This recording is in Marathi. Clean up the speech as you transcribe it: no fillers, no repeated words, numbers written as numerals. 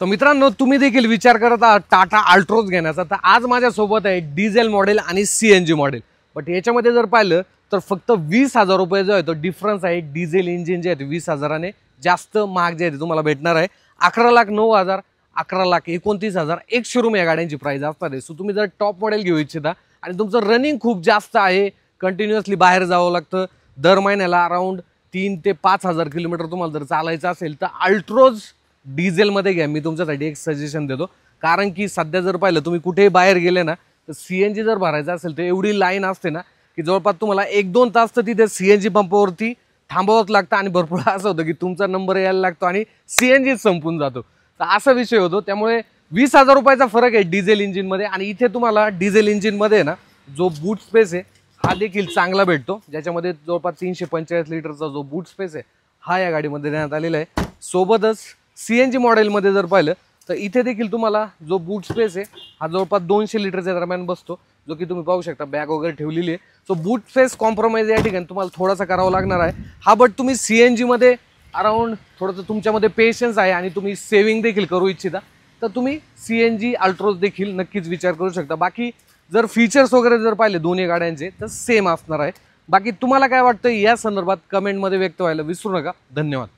तर मित्रांनो, तुम्ही देखील विचार करत आहात टाटा अल्ट्रोज घेण्याचा, तर आज माझ्यासोबत आहे डिझेल मॉडेल आणि CNG मॉडेल. बट याच्यामध्ये जर पाहिलं तर फक्त 20,000 रुपये जो आहे तो डिफरन्स आहे. डिझेल इंजिन जे आहे ते 20,000ने जास्त महाग जे आहे ते तुम्हाला भेटणार आहे. 11,09,000, 11,29,000 एक शोरूम या गाड्यांची प्राइस असणार आहे. सो तुम्ही जर टॉप मॉडेल घेऊ इच्छिता आणि तुमचं रनिंग खूप जास्त आहे, कंटिन्युअसली बाहेर जावं लागतं, दर महिन्याला अराउंड 3 ते 5,000 किलोमीटर तुम्हाला जर चालायचं असेल तर अल्ट्रोज डिझेलमध्ये घ्या. मी तुमच्यासाठी एक सजेशन देतो, कारण की सध्या जर पाहिलं तुम्ही कुठेही बाहेर गेले ना तर CNG जर भरायचं असेल तर एवढी लाईन असते ना की जवळपास तुम्हाला 1-2 तास तर तिथे CNG पंपावरती थांबावंच लागतं आणि भरपूर असं होतं की तुमचा नंबर यायला लागतो आणि CNG संपून जातो. तर असा विषय होतो. त्यामुळे 20,000 रुपयाचा फरक आहे डिझेल इंजिनमध्ये. आणि इथे तुम्हाला डिझेल इंजिनमध्ये ना जो बूट स्पेस आहे हा देखील चांगला भेटतो, ज्याच्यामध्ये जवळपास 345 लिटरचा जो बूट स्पेस आहे हा या गाडीमध्ये देण्यात आलेला आहे. सोबतच CNG मॉडेलमध्ये जर पाहिलं तर इथे देखील तुम्हाला जो बूट स्पेस आहे हा जवळपास 200 लिटरच्या दरम्यान बसतो, जो की तुम्ही पाहू शकता बॅग वगैरे ठेवलेली आहे. सो बूट स्पेस कॉम्प्रोमाइज या ठिकाणी तुम्हाला थोडासा करावा लागणार आहे. हा बट तुम्ही CNG मध्ये अराउंड थोडंसं तुमच्यामध्ये पेशन्स आहे आणि तुम्ही सेव्हिंग देखील करू इच्छिता तर तुम्ही CNG अल्ट्रोज देखील नक्कीच विचार करू शकता. बाकी जर फीचर्स वगैरे जर पाहिले दोन्ही गाड्यांचे तर सेम असणार आहे. बाकी तुम्हाला काय वाटतं या संदर्भात कमेंटमध्ये व्यक्त व्हायला विसरू नका. धन्यवाद.